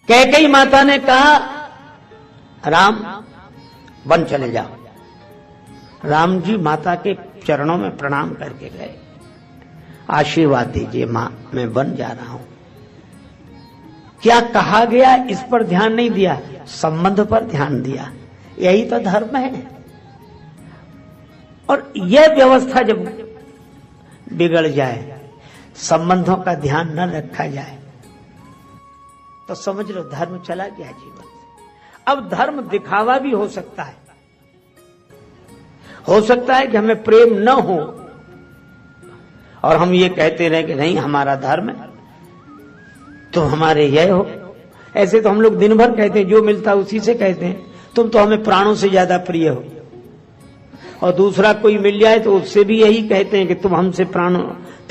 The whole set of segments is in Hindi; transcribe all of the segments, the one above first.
कैकेयी माता ने कहा राम वन चले जाओ। राम जी माता के चरणों में प्रणाम करके गए, आशीर्वाद दीजिए मां, मैं वन जा रहा हूं। क्या कहा गया इस पर ध्यान नहीं दिया, संबंध पर ध्यान दिया। यही तो धर्म है। और यह व्यवस्था जब बिगड़ जाए, संबंधों का ध्यान न रखा जाए, तो समझ लो धर्म चला गया जीवन से। अब धर्म दिखावा भी हो सकता है कि हमें प्रेम न हो और हम ये कहते रहे कि नहीं हमारा धर्म है तो हमारे यह हो। ऐसे तो हम लोग दिन भर कहते हैं, जो मिलता उसी से कहते हैं तुम तो हमें प्राणों से ज्यादा प्रिय हो। और दूसरा कोई मिल जाए तो उससे भी यही कहते हैं कि तुम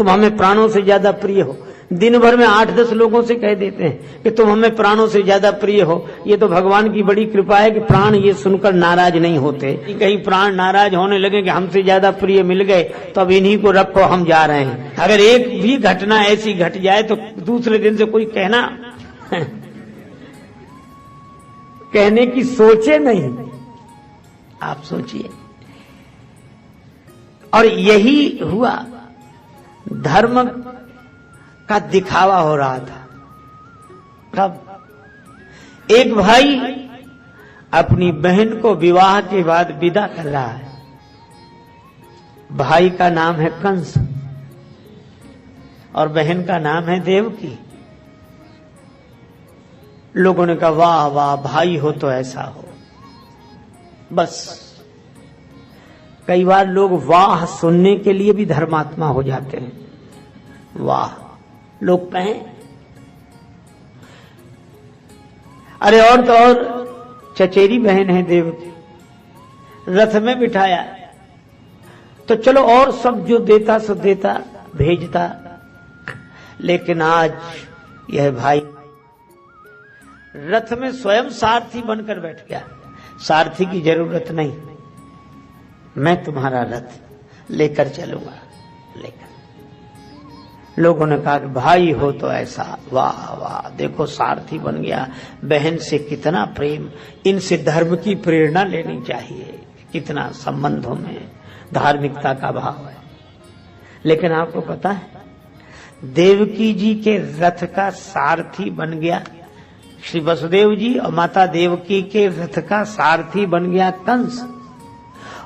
हमें प्राणों से ज्यादा प्रिय हो। दिन भर में 8-10 लोगों से कह देते हैं कि तुम हमें प्राणों से ज्यादा प्रिय हो। ये तो भगवान की बड़ी कृपा है कि प्राण ये सुनकर नाराज नहीं होते। कहीं प्राण नाराज होने लगे कि हमसे ज्यादा प्रिय मिल गए तो अब इन्हीं को रखो, हम जा रहे हैं। अगर एक भी घटना ऐसी घट जाए तो दूसरे दिन से कोई कहने की सोचे नहीं। आप सोचिए। और यही हुआ, धर्म का दिखावा हो रहा था। कब एक भाई अपनी बहन को विवाह के बाद विदा कर रहा है। भाई का नाम है कंस और बहन का नाम है देवकी। लोगों ने कहा वाह वाह भाई हो तो ऐसा हो। बस कई बार लोग वाह सुनने के लिए भी धर्मात्मा हो जाते हैं। वाह लोग कहें। अरे और तो और चचेरी बहन है देवकी, रथ में बिठाया तो चलो और सब जो देता सो देता भेजता, लेकिन आज यह भाई रथ में स्वयं सारथी बनकर बैठ गया। सारथी की जरूरत नहीं, मैं तुम्हारा रथ लेकर चलूंगा। लेकर लोगों ने कहा कि भाई हो तो ऐसा, वाह वाह देखो सारथी बन गया। बहन से कितना प्रेम, इनसे धर्म की प्रेरणा लेनी चाहिए। कितना संबंधों में धार्मिकता का भाव है। लेकिन आपको पता है देवकी जी के रथ का सारथी बन गया श्री वसुदेव जी, और माता देवकी के रथ का सारथी बन गया कंस,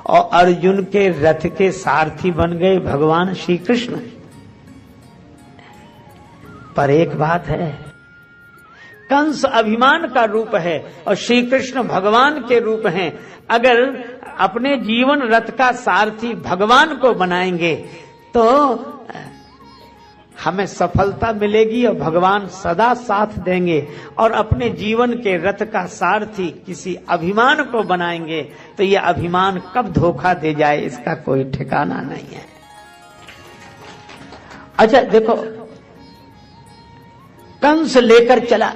और अर्जुन के रथ के सारथी बन गए भगवान श्री कृष्ण। पर एक बात है, कंस अभिमान का रूप है और श्री कृष्ण भगवान के रूप हैं। अगर अपने जीवन रथ का सारथी भगवान को बनाएंगे तो हमें सफलता मिलेगी और भगवान सदा साथ देंगे। और अपने जीवन के रथ का सारथी किसी अभिमान को बनाएंगे तो यह अभिमान कब धोखा दे जाए इसका कोई ठिकाना नहीं है। अच्छा देखो, कंस लेकर चला,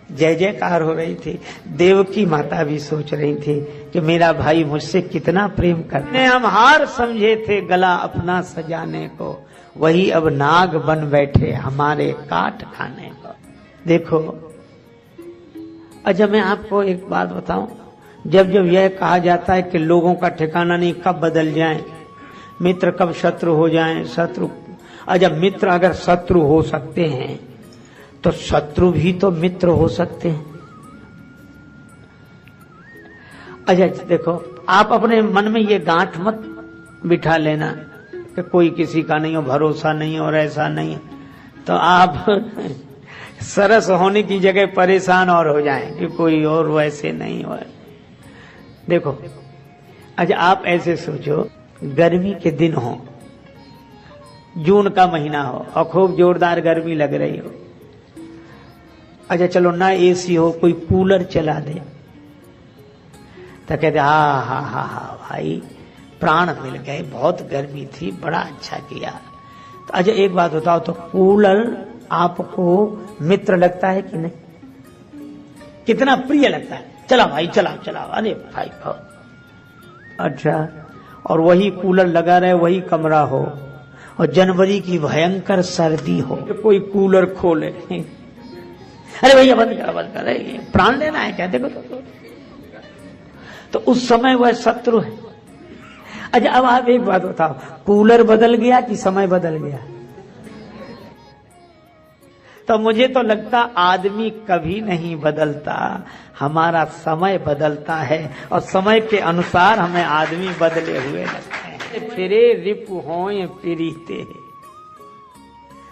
जय जयकार हो रही थी। देवकी माता भी सोच रही थी कि मेरा भाई मुझसे कितना प्रेम करते। हम हार समझे थे गला अपना सजाने को, वही अब नाग बन बैठे हमारे काट खाने को। देखो, अच्छा मैं आपको एक बात बताऊं, जब जब यह कहा जाता है कि लोगों का ठिकाना नहीं, कब बदल जाएं, मित्र कब शत्रु हो जाएं, शत्रु अच्छा मित्र अगर शत्रु हो सकते हैं तो शत्रु भी तो मित्र हो सकते हैं। अच्छा देखो, आप अपने मन में ये गांठ मत बिठा लेना कि कोई किसी का नहीं हो, भरोसा नहीं और ऐसा नहीं, तो आप सरस होने की जगह परेशान और हो जाएं कि कोई और वैसे नहीं हो। देखो, अच्छा आप ऐसे सोचो, गर्मी के दिन हो, जून का महीना हो और खूब जोरदार गर्मी लग रही हो। अच्छा चलो ना एसी हो, कोई कूलर चला दे तो कहते हा हा हा हा भाई प्राण मिल गए, बहुत गर्मी थी, बड़ा अच्छा किया। तो अच्छा एक बात बताओ, तो कूलर आपको मित्र लगता है कि नहीं? कितना प्रिय लगता है? चला भाई चला चला, अरे भाई अच्छा, और वही कूलर लगा रहे, वही कमरा हो और जनवरी की भयंकर सर्दी हो, कोई कूलर खोले अरे भैया बंद कर, प्राण लेना है क्या, देखो तो उस समय वह शत्रु है। अच्छा अब आप एक बात बताओ, कूलर बदल गया कि समय बदल गया? तो मुझे तो लगता आदमी कभी नहीं बदलता, हमारा समय बदलता है और समय के अनुसार हमें आदमी बदले हुए लगते हैं। फिरे रिपु होए पीरीते,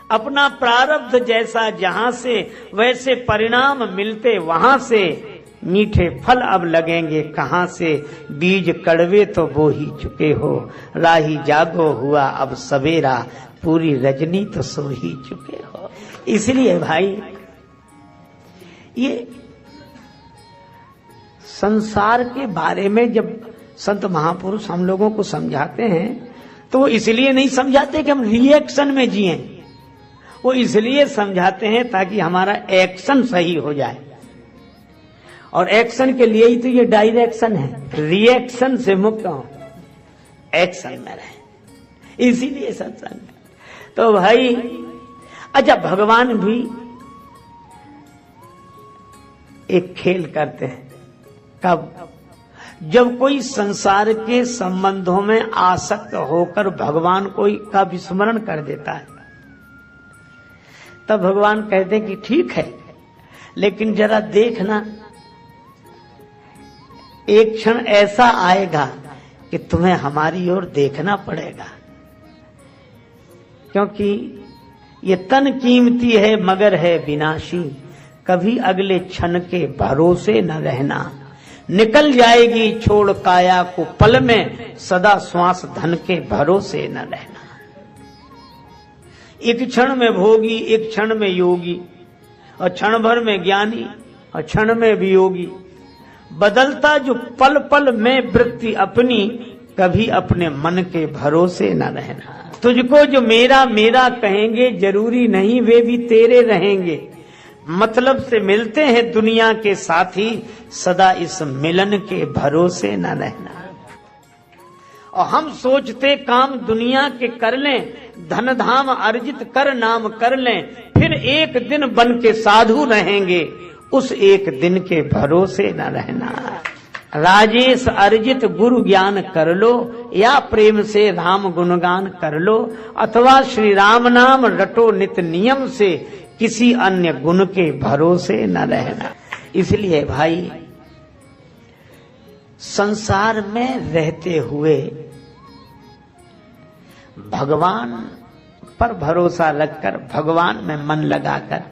अपना प्रारब्ध जैसा जहां से वैसे परिणाम मिलते वहां से, मीठे फल अब लगेंगे कहां से, बीज कड़वे तो बो ही चुके हो, राही जागो हुआ अब सवेरा, पूरी रजनी तो सो ही चुके हो। इसलिए भाई ये संसार के बारे में जब संत महापुरुष हम लोगों को समझाते हैं तो वो इसलिए नहीं समझाते कि हम रिएक्शन में जिए, वो इसलिए समझाते हैं ताकि हमारा एक्शन सही हो जाए। और एक्शन के लिए ही तो ये डायरेक्शन है, रिएक्शन से मुक्त हो, एक्शन में रहे, इसीलिए सत्संग। तो भाई अच्छा भगवान भी एक खेल करते हैं, कब? जब कोई संसार के संबंधों में आसक्त होकर भगवान कोई का विस्मरण कर देता है, तब भगवान कहते हैं कि ठीक है, लेकिन जरा देखना एक क्षण ऐसा आएगा कि तुम्हें हमारी ओर देखना पड़ेगा, क्योंकि ये तन कीमती है मगर है विनाशी, कभी अगले क्षण के भरोसे न रहना, निकल जाएगी छोड़ काया को पल में, सदा श्वास धन के भरोसे न रहना। एक क्षण में भोगी, एक क्षण में योगी, और क्षण भर में ज्ञानी, और क्षण में वियोगी, बदलता जो पल पल में वृत्ति अपनी, कभी अपने मन के भरोसे न रहना। तुझको जो मेरा मेरा कहेंगे जरूरी नहीं वे भी तेरे रहेंगे, मतलब से मिलते हैं दुनिया के साथी, सदा इस मिलन के भरोसे न रहना। और हम सोचते काम दुनिया के कर लें, धन धाम अर्जित कर नाम कर लें, फिर एक दिन बन के साधु रहेंगे, उस एक दिन के भरोसे न रहना। राजेश अर्जित गुरु ज्ञान कर लो, या प्रेम से राम गुणगान कर लो, अथवा श्री राम नाम रटो नित नियम से, किसी अन्य गुण के भरोसे न रहना। इसलिए भाई संसार में रहते हुए भगवान पर भरोसा रखकर, भगवान में मन लगाकर,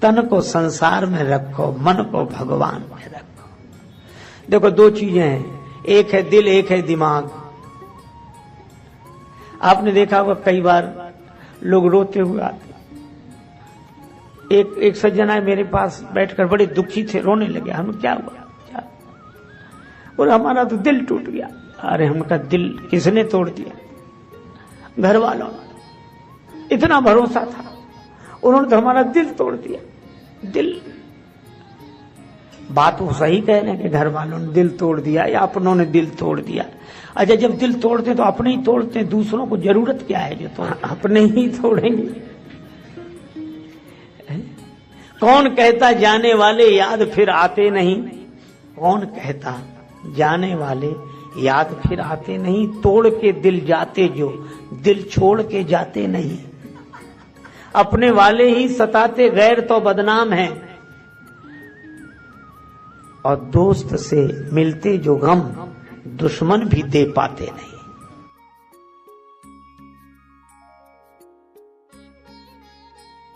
तन को संसार में रखो, मन को भगवान में रखो। देखो दो चीजें हैं, एक है दिल, एक है दिमाग। आपने देखा होगा कई बार लोग रोते हुए आते, एक सज्जन आए मेरे पास बैठकर बड़े दुखी थे, रोने लगे। हम क्या हुआ? क्या? बोले हमारा तो दिल टूट गया। अरे हमका दिल किसने तोड़ दिया? घर वालों ने, इतना भरोसा था, उन्होंने तो हमारा दिल तोड़ दिया। दिल, बात वो सही कह रहे हैं कि घर वालों ने दिल तोड़ दिया या अपनों ने दिल तोड़ दिया। अच्छा जब दिल तोड़ते तो अपने ही तोड़ते हैं, दूसरों को जरूरत क्या है जो तो अपने ही तोड़ेंगे। कौन कहता जाने वाले याद फिर आते नहीं, कौन कहता जाने वाले याद फिर आते नहीं, तोड़ के दिल जाते जो, दिल छोड़ के जाते नहीं। अपने वाले ही सताते, गैर तो बदनाम है, और दोस्त से मिलते जो गम, दुश्मन भी दे पाते नहीं।